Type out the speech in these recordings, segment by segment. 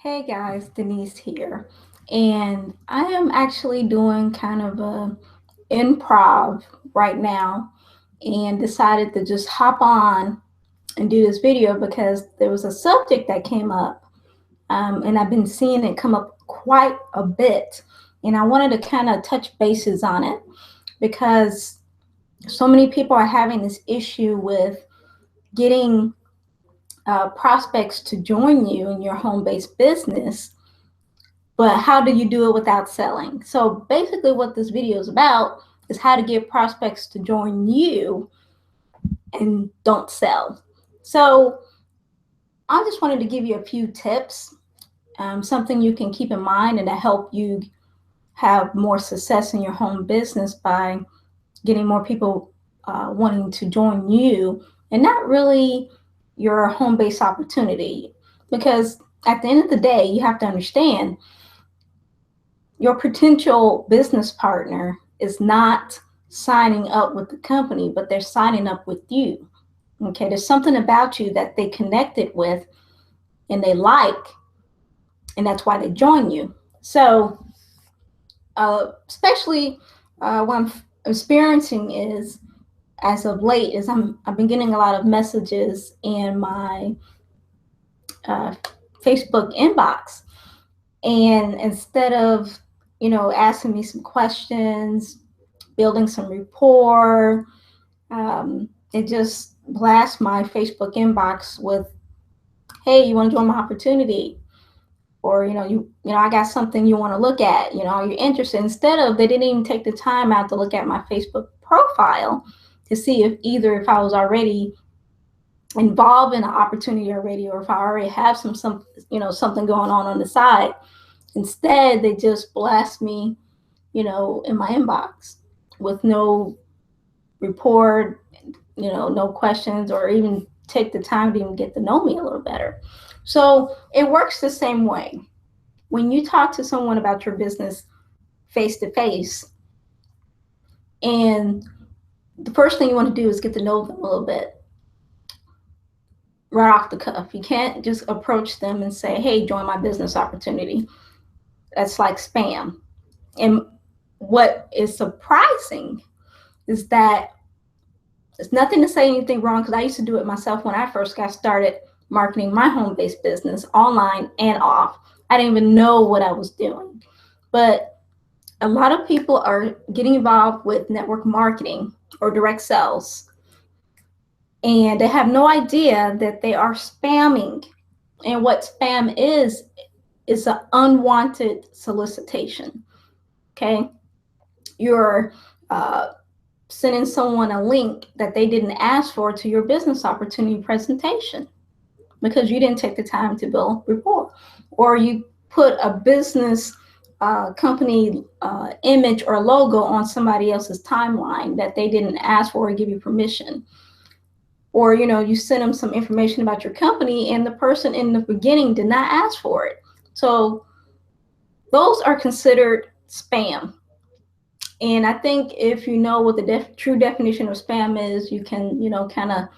Hey guys, Denise here. And I am actually doing kind of a improv right now and decided to just hop on and do this video because there was a subject that came up, and I've been seeing it come up quite a bit. And I wanted to kind of touch bases on it because so many people are having this issue with getting prospects to join you in your home based business, but how do you do it without selling? So basically what this video is about is how to get prospects to join you and don't sell. So I just wanted to give you a few tips, something you can keep in mind and to help you have more success in your home business by getting more people wanting to join you and not really your home-based opportunity. Because at the end of the day, you have to understand your potential business partner is not signing up with the company, but they're signing up with you. Okay, there's something about you that they connected with and they like, and that's why they join you. So, especially what I'm experiencing is, as of late, is I've been getting a lot of messages in my uh, Facebook inbox, and instead of asking me some questions, building some rapport. It just blasts my Facebook inbox with, "Hey, you want to join my opportunity?" Or I got something you want to look at. Are you interested? Instead of they didn't even take the time out to look at my Facebook profile to see if I was already involved in an opportunity already, or if I already have something going on the side. Instead, they just blast me, in my inbox with no report, no questions, or even take the time to even get to know me a little better. So it works the same way. When you talk to someone about your business face to face, and the first thing you want to do is get to know them a little bit right off the cuff. You can't just approach them and say, "Hey, join my business opportunity." That's like spam. And what is surprising is that it's nothing to say anything wrong, because I used to do it myself when I first got started marketing my home based business online and off. I didn't even know what I was doing. But a lot of people are getting involved with network marketing or direct sales, and they have no idea that they are spamming. And what spam is an unwanted solicitation. Okay. You're sending someone a link that they didn't ask for to your business opportunity presentation because you didn't take the time to build rapport, or you put a business company image or logo on somebody else's timeline that they didn't ask for or give you permission, or you send them some information about your company and the person in the beginning did not ask for it. So those are considered spam. And I think if you know what the true definition of spam is, you can, kind of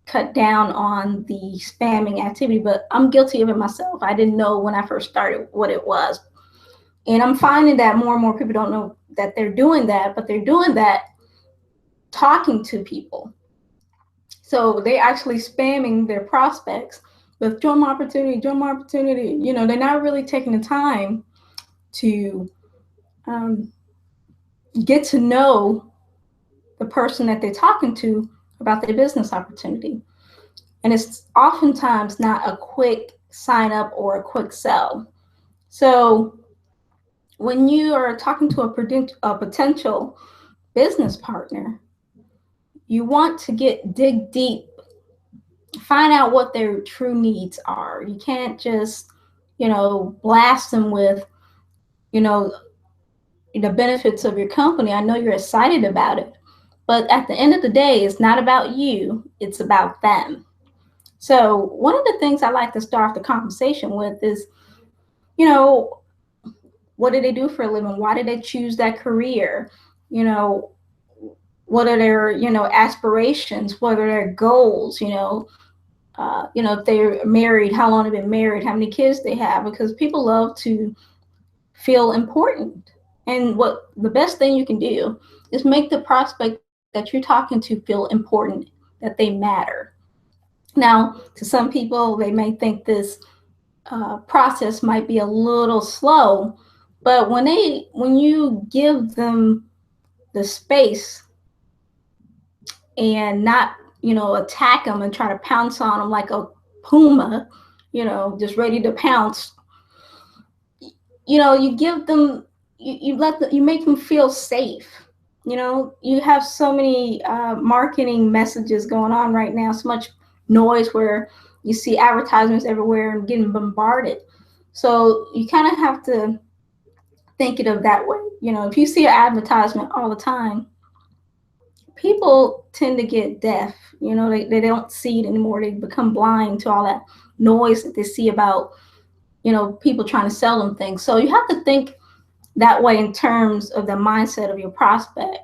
cut down on the spamming activity. But I'm guilty of it myself. I didn't know when I first started what it was. And I'm finding that more and more people don't know that they're doing that, but they're doing that talking to people. So they're actually spamming their prospects with join my opportunity, join my opportunity. They're not really taking the time to um, get to know the person that they're talking to about their business opportunity. And it's oftentimes not a quick sign up or a quick sell. So when you are talking to a potential business partner, you want to dig deep, find out what their true needs are. You can't just, blast them with, you know, the benefits of your company. I know you're excited about it, but at the end of the day, it's not about you, it's about them. So, one of the things I like to start the conversation with is, you know, what do they do for a living? Why did they choose that career? You know, what are their, aspirations? What are their goals? if they're married, how long they've been married, how many kids they have, because people love to feel important. And what the best thing you can do is make the prospect that you're talking to feel important, that they matter. Now, to some people, they may think this process might be a little slow, but when you give them the space and not attack them and try to pounce on them like a puma, just ready to pounce, you give them, you make them feel safe. You have so many marketing messages going on right now, so much noise where you see advertisements everywhere and getting bombarded. So you kind of have to think it of that way. If you see an advertisement all the time, people tend to get deaf. They don't see it anymore. They become blind to all that noise that they see about people trying to sell them things. So you have to think that way in terms of the mindset of your prospect.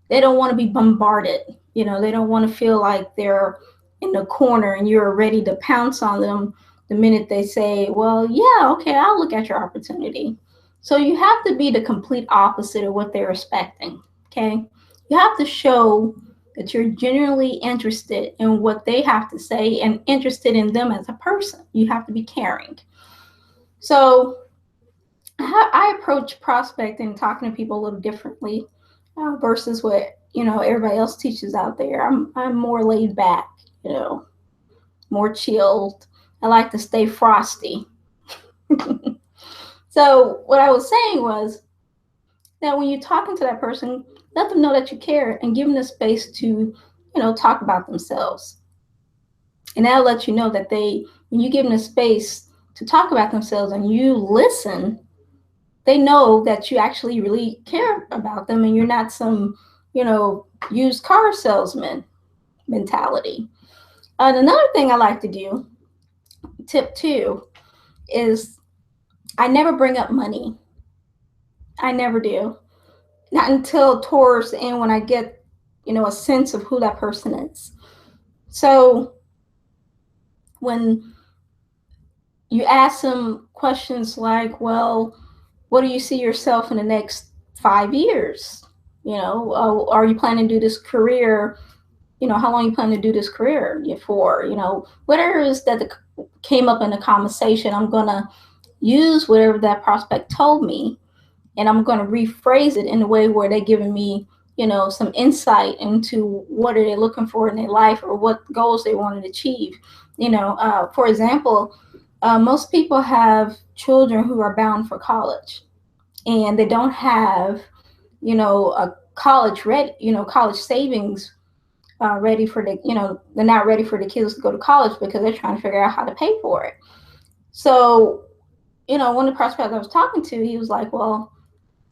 They don't want to be bombarded. They don't want to feel like they're in the corner and you're ready to pounce on them the minute they say, well, yeah, okay, I'll look at your opportunity. So you have to be the complete opposite of what they're expecting. Okay. You have to show that you're genuinely interested in what they have to say and interested in them as a person. You have to be caring. So I approach prospecting and talking to people a little differently versus what everybody else teaches out there. I'm more laid back, more chilled. I like to stay frosty. So what I was saying was that when you're talking to that person, let them know that you care and give them the space to talk about themselves. And that'll let you know that when you give them the space to talk about themselves and you listen, they know that you actually really care about them and you're not some, used car salesman mentality. And another thing I like to do, tip 2, is I never bring up money. I never do. Not until towards the end when I get, a sense of who that person is. So when you ask them questions like, well, what do you see yourself in the next 5 years? Are you planning to do this career? How long you plan to do this career for? Whatever it is that came up in the conversation, I'm going to use whatever that prospect told me, and I'm going to rephrase it in a way where they're giving me, some insight into what are they looking for in their life or what goals they want to achieve. For example, most people have children who are bound for college, and they don't have, a college savings ready for they're not ready for the kids to go to college because they're trying to figure out how to pay for it. So, one of the prospects I was talking to, he was like, well,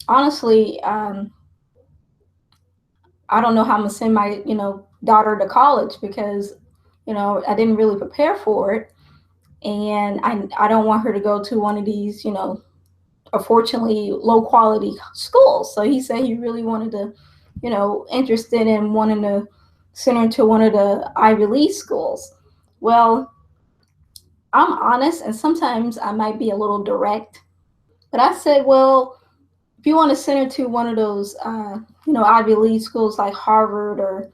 honestly, I don't know how I'm gonna send my, daughter to college because, I didn't really prepare for it. And I don't want her to go to one of these, unfortunately low quality schools. So he said he really wanted to, interested in wanting to send her to one of the Ivy League schools. Well, I'm honest, and sometimes I might be a little direct, but I said, well, if you want to send her to one of those, Ivy League schools like Harvard or,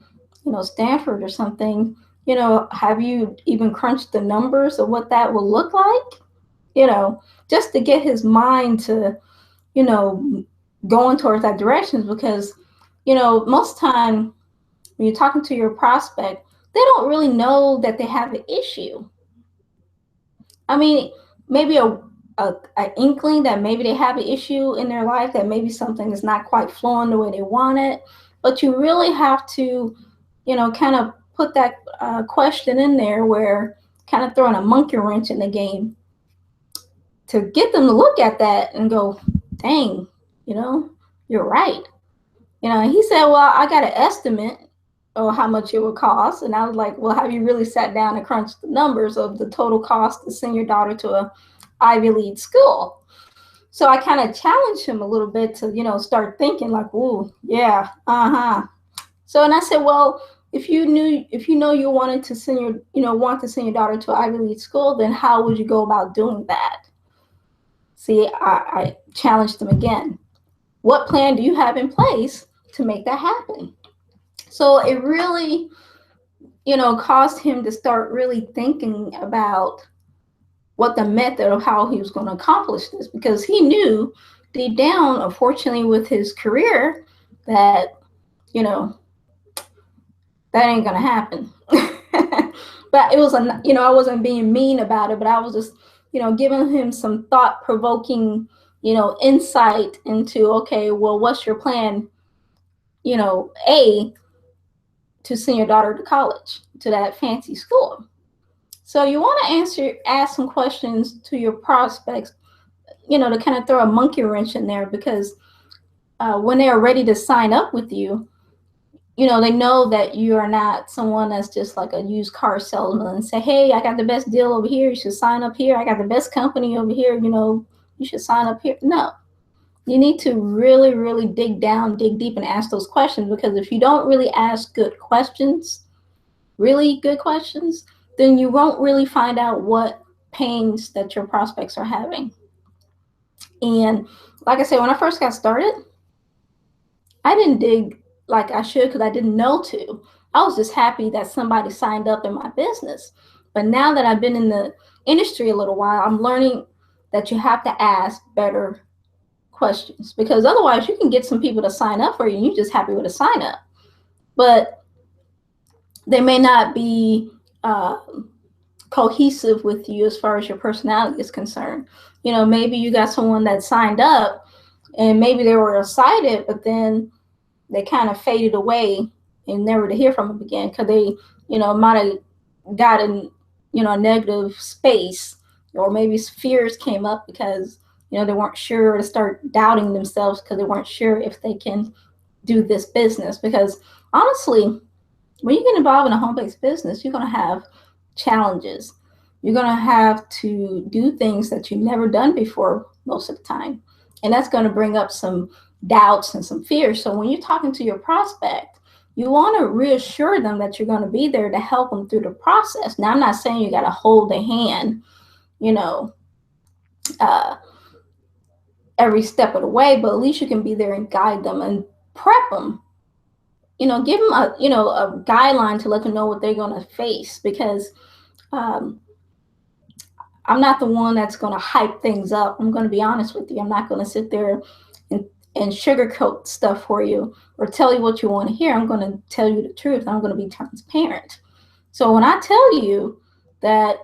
Stanford or something, have you even crunched the numbers of what that will look like? Just to get his mind to, going towards that direction, because, most time when you're talking to your prospect, they don't really know that they have an issue. I mean, maybe an inkling that maybe they have an issue in their life, that maybe something is not quite flowing the way they want it. But you really have to, kind of put that question in there where kind of throwing a monkey wrench in the game to get them to look at that and go, dang, you're right. And he said, well, I got an estimate of how much it would cost. And I was like, well, have you really sat down and crunched the numbers of the total cost to send your daughter to a Ivy League school? So I kind of challenged him a little bit to, start thinking like, ooh, yeah, uh-huh. So, and I said, well, if you know you wanted to send your, want to send your daughter to an Ivy League school, then how would you go about doing that? See, I challenged them again. What plan do you have in place to make that happen? So it really, caused him to start really thinking about what the method of how he was going to accomplish this, because he knew deep down, unfortunately, with his career, that, you know, that ain't going to happen. But it was, I wasn't being mean about it, but I was just, giving him some thought provoking, insight into, okay, well, what's your plan, A, to send your daughter to college, to that fancy school. So you want to ask some questions to your prospects, to kind of throw a monkey wrench in there, because when they are ready to sign up with you, they know that you are not someone that's just like a used car salesman and say, hey, I got the best deal over here, you should sign up here. I got the best company over here, you should sign up here. No, you need to really, really dig deep and ask those questions, because if you don't really ask good questions, really good questions, then you won't really find out what pains that your prospects are having. And like I said, when I first got started, I didn't dig like I should because I didn't know to. I was just happy that somebody signed up in my business. But now that I've been in the industry a little while, I'm learning that you have to ask better questions, because otherwise you can get some people to sign up for you and you're just happy with a sign up. But they may not be cohesive with you as far as your personality is concerned. Maybe you got someone that signed up and maybe they were excited, but then they kind of faded away and never to hear from them again, because they, might have gotten, a negative space, or maybe fears came up because, they weren't sure, to start doubting themselves because they weren't sure if they can do this business. Because honestly, when you get involved in a home-based business, you're going to have challenges. You're going to have to do things that you've never done before most of the time. And that's going to bring up some doubts and some fears. So when you're talking to your prospect, you want to reassure them that you're going to be there to help them through the process. Now, I'm not saying you got to hold their hand, every step of the way, but at least you can be there and guide them and prep them. Give them a guideline to let them know what they're going to face, because I'm not the one that's going to hype things up. I'm going to be honest with you. I'm not going to sit there and sugarcoat stuff for you or tell you what you want to hear. I'm going to tell you the truth. I'm going to be transparent. So when I tell you that,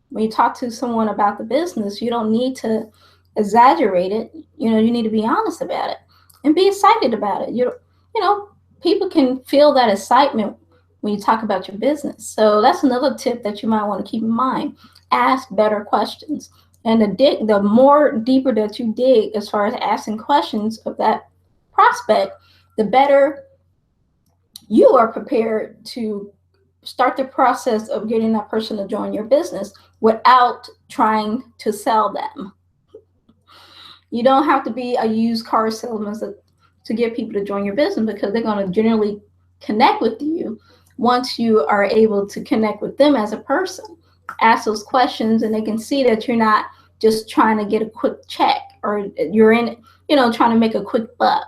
when you talk to someone about the business, you don't need to exaggerate it. You need to be honest about it and be excited about it. People can feel that excitement when you talk about your business. So that's another tip that you might want to keep in mind. Ask better questions. And the more deeper that you dig as far as asking questions of that prospect, the better you are prepared to start the process of getting that person to join your business without trying to sell them. You don't have to be a used car salesman to get people to join your business, because they're going to generally connect with you once you are able to connect with them as a person. Ask those questions and they can see that you're not just trying to get a quick check, or you're in, trying to make a quick buck,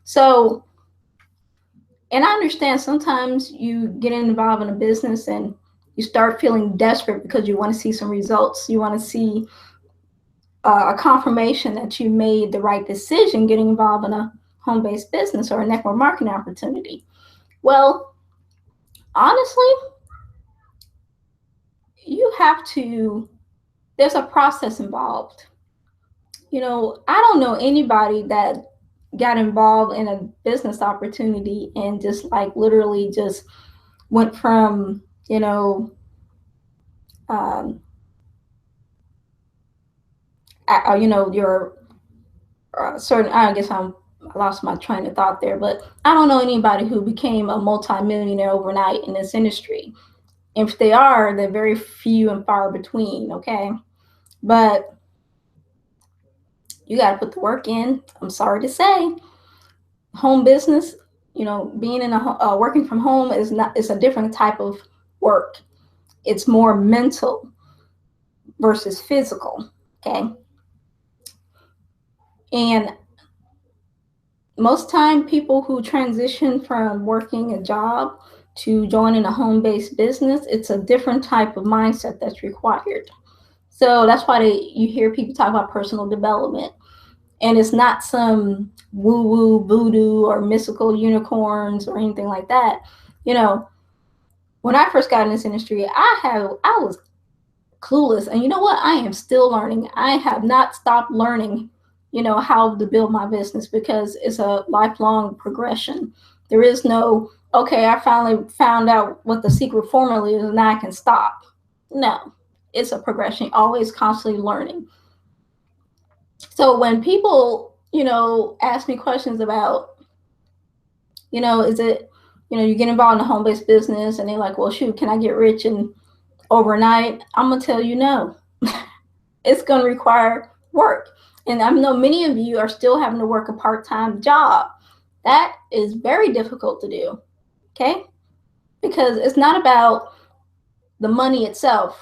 So, and I understand sometimes you get involved in a business and you start feeling desperate because you want to see some results. You want to see a confirmation that you made the right decision getting involved in a home-based business or a network marketing opportunity. Well, honestly, there's a process involved. I don't know anybody that got involved in a business opportunity and just like literally just went from, your certain, I guess I lost my train of thought there, but I don't know anybody who became a multimillionaire overnight in this industry. If they are, they're very few and far between, okay? But you got to put the work in. I'm sorry to say, home business being in working from home is a different type of work. It's more mental versus physical. Okay. And most time people who transition from working a job to joining a home-based business, it's a different type of mindset that's required. So that's why you hear people talk about personal development. And it's not some woo-woo voodoo or mystical unicorns or anything like that. When I first got in this industry, I was clueless. And you know what? I am still learning. I have not stopped learning, how to build my business, because it's a lifelong progression. There is no, okay, I finally found out what the secret formula is and now I can stop. No, it's a progression, always constantly learning. So when people, ask me questions about, is it, you get involved in a home-based business and they're like, well, shoot, can I get rich and overnight? I'm going to tell you no. It's going to require work. And I know many of you are still having to work a part-time job. That is very difficult to do, okay? Because it's not about the money itself.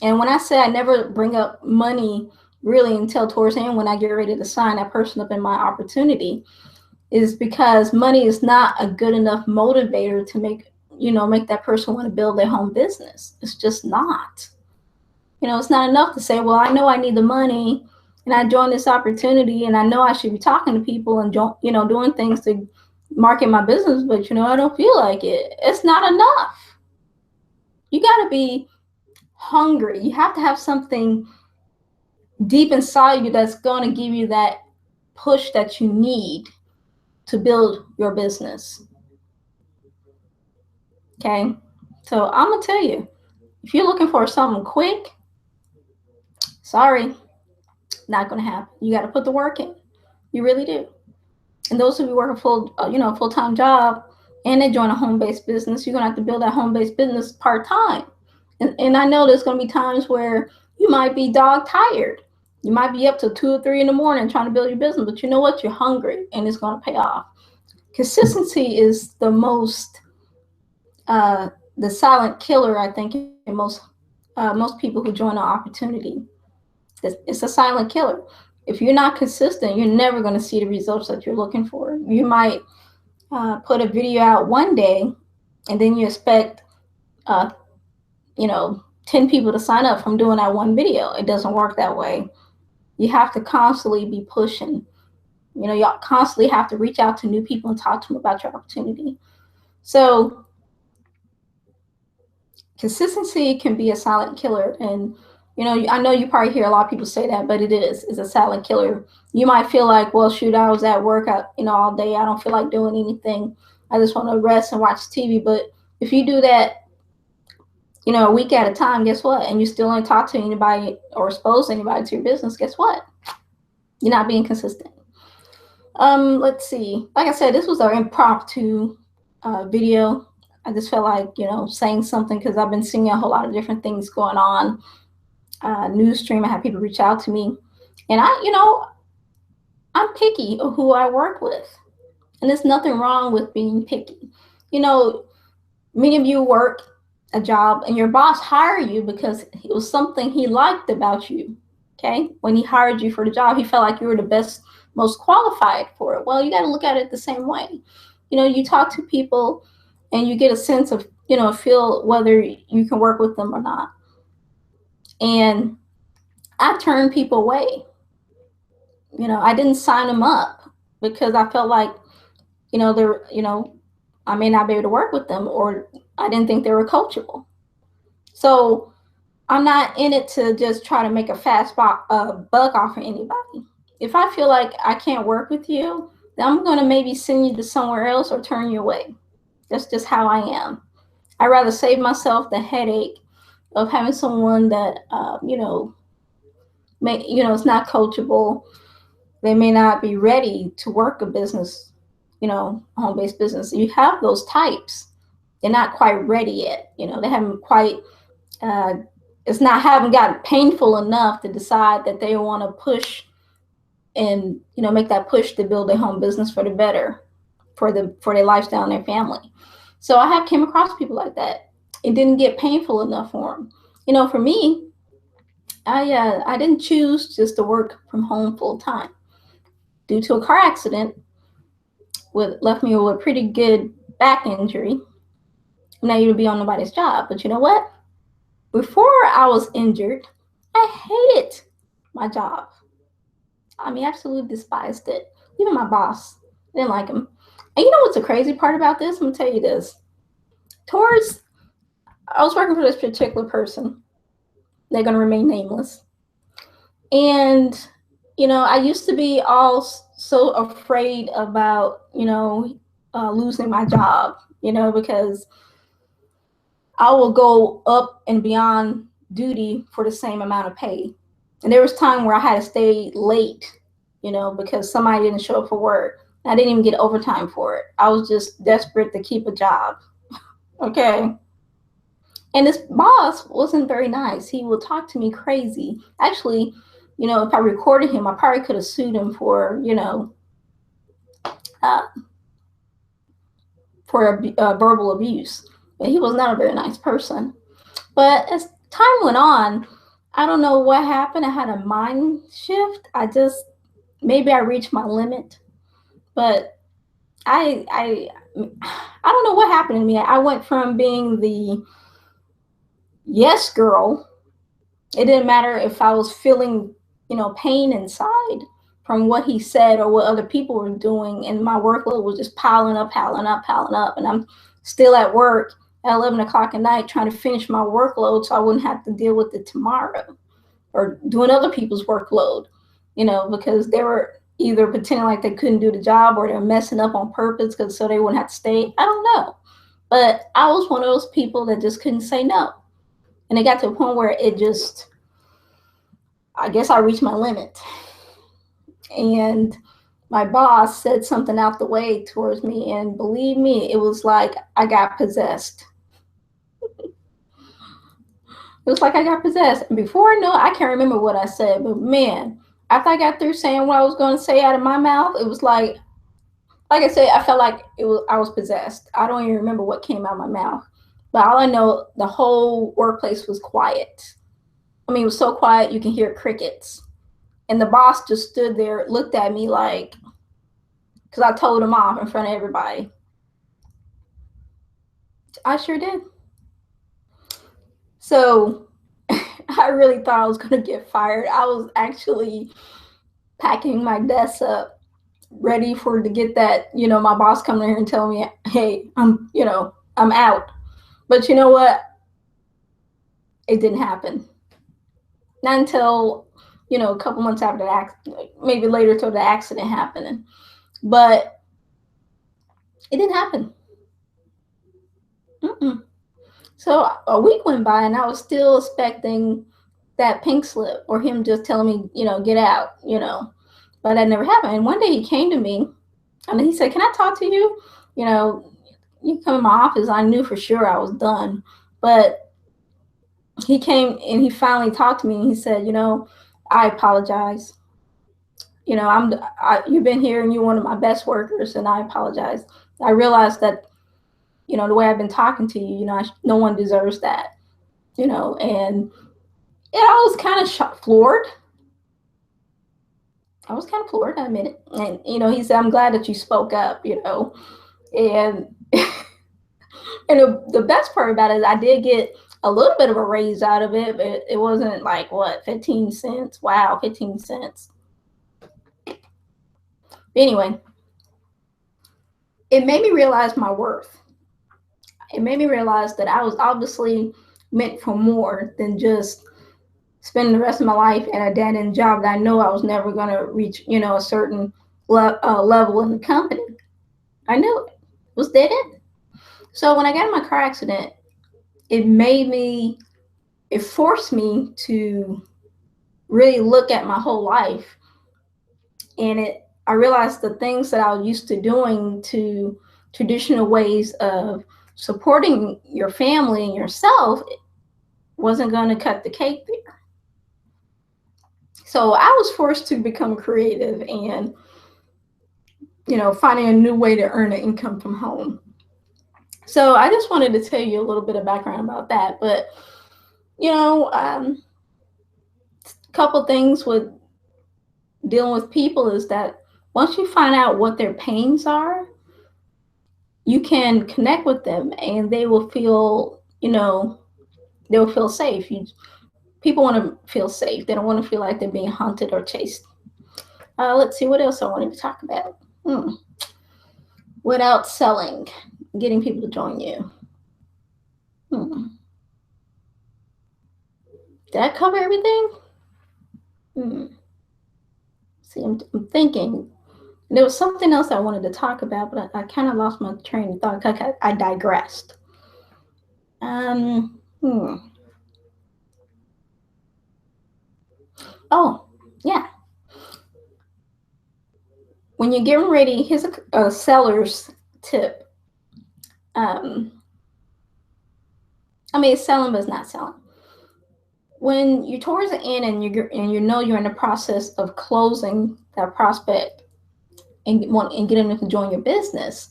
And when I say I never bring up money really until towards the end when I get ready to sign that person up in my opportunity, is because money is not a good enough motivator to make that person want to build their home business. It's just not. It's not enough to say, well, I know I need the money and I joined this opportunity and I know I should be talking to people and doing things to market my business, but I don't feel like it. It's not enough. You got to be hungry. You have to have something deep inside you that's going to give you that push that you need to build your business. Okay? So I'm going to tell you, if you're looking for something quick, sorry, not going to happen. You got to put the work in. You really do. And those of you work a full-time job and they join a home-based business, you're going to have to build that home-based business part-time. And I know there's going to be times where you might be dog tired. You might be up till 2 or 3 in the morning trying to build your business, but you know what? You're hungry and it's going to pay off. Consistency is the most, the silent killer, I think, in most people who join an opportunity. It's a silent killer. If you're not consistent, you're never going to see the results that you're looking for. You might put a video out one day and then you expect 10 people to sign up from doing that one video. It doesn't work that way. You have to constantly be pushing. You constantly have to reach out to new people and talk to them about your opportunity. So consistency can be a silent killer. And I know you probably hear a lot of people say that, but it's a silent killer. You might feel like, well, shoot, I was at work all day. I don't feel like doing anything. I just want to rest and watch TV. But if you do that a week at a time, guess what? And you still don't talk to anybody or expose anybody to your business, guess what? You're not being consistent. Let's see. Like I said, this was an impromptu video. I just felt like, saying something because I've been seeing a whole lot of different things going on. News stream, I have people reach out to me. And I'm picky of who I work with. And there's nothing wrong with being picky. Many of you work a job and your boss hired you because it was something he liked about you. Okay? When he hired you for the job, he felt like you were the best, most qualified for it. Well, you got to look at it the same way. You talk to people and you get a sense of, feel whether you can work with them or not. And I turned people away. I didn't sign them up because I felt like, they're, I may not be able to work with them, or I didn't think they were coachable. So I'm not in it to just try to make a fast buck off of anybody. If I feel like I can't work with you, then I'm going to maybe send you to somewhere else or turn you away. That's just how I am. I'd rather save myself the headache of having someone that, it's not coachable. They may not be ready to work a business, home-based business. You have those types. They're not quite ready yet. They haven't quite, haven't gotten painful enough to decide that they want to push and, make that push to build their home business for the better. for their lifestyle and their family. So I have came across people like that. It didn't get painful enough for them. You know, for me, I didn't choose just to work from home full time. Due to a car accident, left me with a pretty good back injury. I'm not even be on nobody's job. But you know what? Before I was injured, I hated my job. I mean, absolutely despised it. Even my boss didn't like him. And you know what's the crazy part about this? I'm gonna tell you this. Towards, I was working for this particular person. They're gonna remain nameless. And you know, I used to be all so afraid about losing my job. You know, because I will go up and beyond duty for the same amount of pay. And there was time where I had to stay late, because somebody didn't show up for work. I didn't even get overtime for it. I was just desperate to keep a job. Okay. And this boss wasn't very nice. He would talk to me crazy. Actually, if I recorded him, I probably could have sued him for, uh, verbal abuse. But he was not a very nice person. But as time went on, I don't know what happened. I had a mind shift. Maybe I reached my limit. But I don't know what happened to me. I went from being the yes girl. It didn't matter if I was feeling, pain inside from what he said or what other people were doing, and my workload was just piling up, and I'm still at work at 11 o'clock at night trying to finish my workload so I wouldn't have to deal with it tomorrow or doing other people's workload, because they were either pretending like they couldn't do the job or they're messing up on purpose so they wouldn't have to stay. I don't know. But I was one of those people that just couldn't say no. And it got to a point where I guess I reached my limit. And my boss said something out the way towards me, and believe me, it was like I got possessed. It was like I got possessed. And before I know it, I can't remember what I said, but man, after I got through saying what I was going to say out of my mouth, it was like I said, I felt like I was possessed. I don't even remember what came out of my mouth. But all I know, the whole workplace was quiet. I mean, it was so quiet you can hear crickets. And the boss just stood there, looked at me like, because I told him off in front of everybody. I sure did. So I really thought I was going to get fired. I was actually packing my desk up, ready to get that, my boss coming here and tell me, hey, I'm out. But you know what? It didn't happen. Not until, a couple months after the accident, maybe later till the accident happened. But it didn't happen. Mm-mm. So a week went by and I was still expecting that pink slip or him just telling me, get out, but that never happened. And one day he came to me and he said, can I talk to you? You come in my office. I knew for sure I was done, but he came and he finally talked to me and he said, I apologize. You've been here and you're one of my best workers, and I apologize. I realized that, the way I've been talking to you, no one deserves that, and I was kind of floored. I was kind of floored, I admit it. And, he said, I'm glad that you spoke up, and and the best part about it is I did get a little bit of a raise out of it, but it wasn't like, 15 cents? Wow, 15 cents. Anyway, it made me realize my worth. It made me realize that I was obviously meant for more than just spending the rest of my life at a dead-end job that I know I was never going to reach, a certain level in the company. I knew it was dead end. So when I got in my car accident, it forced me to really look at my whole life. And I realized the things that I was used to doing to traditional ways of supporting your family and yourself wasn't going to cut the cake there. So I was forced to become creative, and finding a new way to earn an income from home. So I just wanted to tell you a little bit of background about that. But, a couple things with dealing with people is that once you find out what their pains are, you can connect with them and they will feel, they'll feel safe. People want to feel safe. They don't want to feel like they're being hunted or chased. Let's see what else I wanted to talk about. Without selling, getting people to join you. Did I cover everything? See, I'm thinking. There was something else I wanted to talk about, but I kind of lost my train of thought. I digressed. Oh, yeah. When you're getting ready, here's a seller's tip. It's selling, but it's not selling. When you're towards the end and you're in the process of closing that prospect and getting them to join your business,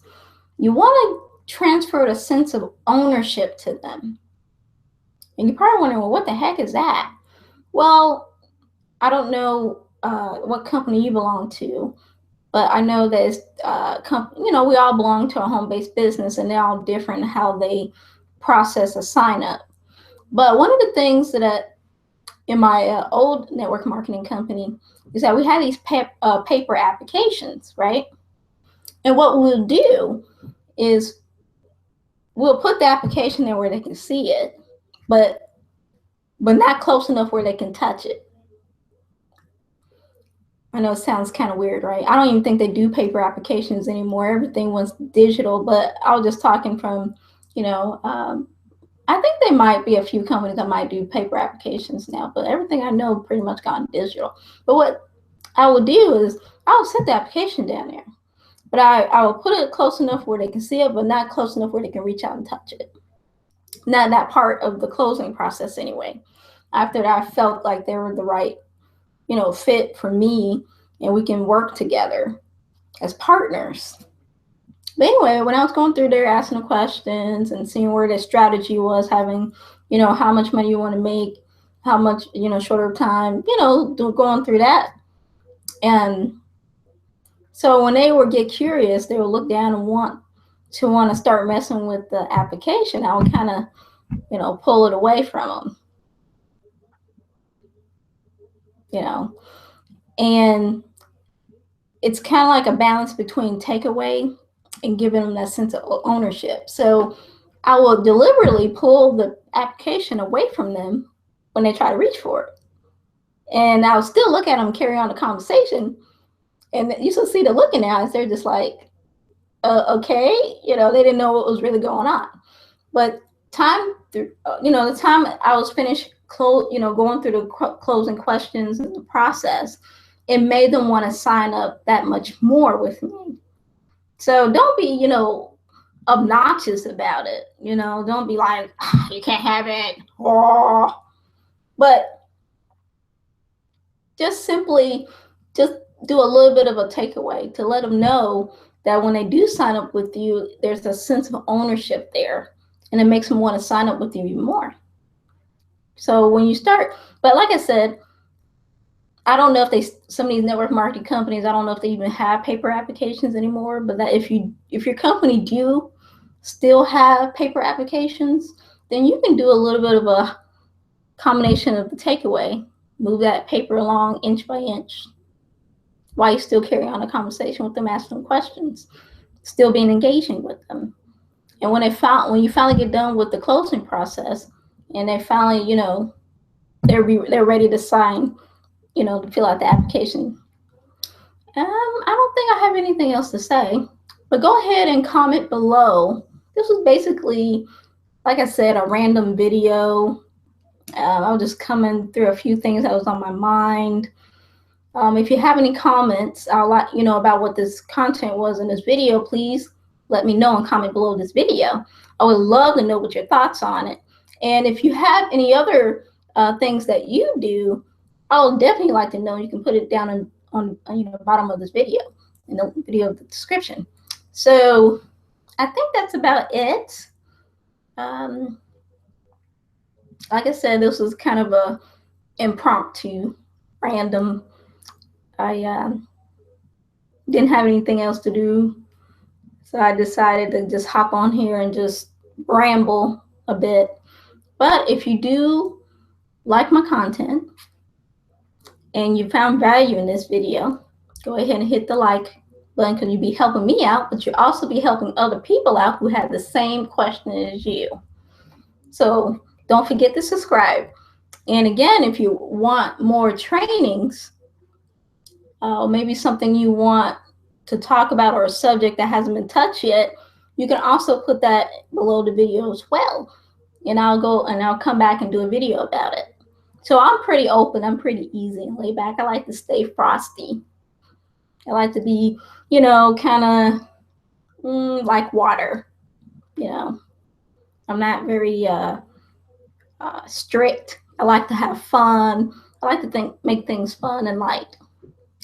you want to transfer a sense of ownership to them. And you're probably wondering, well, what the heck is that? Well, I don't know what company you belong to, but I know that it's we all belong to a home-based business, and they're all different in how they process a sign-up. But one of the things that in my old network marketing company is that we had these paper applications, right? And what we'll do is we'll put the application there where they can see it, but not close enough where they can touch it. I know it sounds kind of weird, right? I don't even think they do paper applications anymore. Everything was digital, but I was just talking from, I think there might be a few companies that might do paper applications now, but everything I know pretty much gone digital. But what I will do is I will set the application down there, but I will put it close enough where they can see it, but not close enough where they can reach out and touch it. Not that part of the closing process anyway. After that, I felt like they were the right, fit for me, and we can work together as partners. But anyway, when I was going through there asking the questions and seeing where the strategy was, having, how much money you want to make, how much, shorter time, going through that. And so when they would get curious, they would look down and want to start messing with the application. I would kind of, pull it away from them. And it's kind of like a balance between takeaway and giving them that sense of ownership. So I will deliberately pull the application away from them when they try to reach for it. And I'll still look at them, carry on the conversation. And you still see the look in their eyes. They're just like, okay, they didn't know what was really going on. But the time I was finished, going through the closing questions and the process, it made them want to sign up that much more with me. So don't be, obnoxious about it. Don't be like, you can't have it. Oh. But just simply just do a little bit of a takeaway to let them know that when they do sign up with you, there's a sense of ownership there, and it makes them want to sign up with you even more. So when you start, but like I said, I don't know if some of these network marketing companies, I don't know if they even have paper applications anymore, but that if your company do still have paper applications, then you can do a little bit of a combination of the takeaway, move that paper along inch by inch while you still carry on a conversation with them, asking them questions, still being engaging with them. And when you finally get done with the closing process and they finally, they're ready to sign, to fill out the application. I don't think I have anything else to say, but go ahead and comment below. This was basically, like I said, a random video. I was just coming through a few things that was on my mind. If you have any comments, about what this content was in this video, please let me know and comment below this video. I would love to know what your thoughts on it. And if you have any other things that you do, I would definitely like to know. You can put it down on the bottom of this video. in the video description. So I think that's about it. Like I said, this was kind of a impromptu, random. I didn't have anything else to do, so I decided to just hop on here and just ramble a bit. But if you do like my content and you found value in this video, go ahead and hit the like button, because you'll be helping me out, but you'll also be helping other people out who have the same question as you. So don't forget to subscribe. And again, if you want more trainings, maybe something you want to talk about or a subject that hasn't been touched yet, you can also put that below the video as well. And I'll come back and do a video about it. So I'm pretty open. I'm pretty easy and laid back. I like to stay frosty. I like to be, kind of like water. I'm not very strict. I like to have fun. I like to make things fun and light.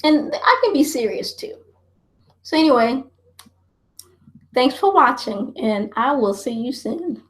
And I can be serious too. So anyway, thanks for watching, and I will see you soon.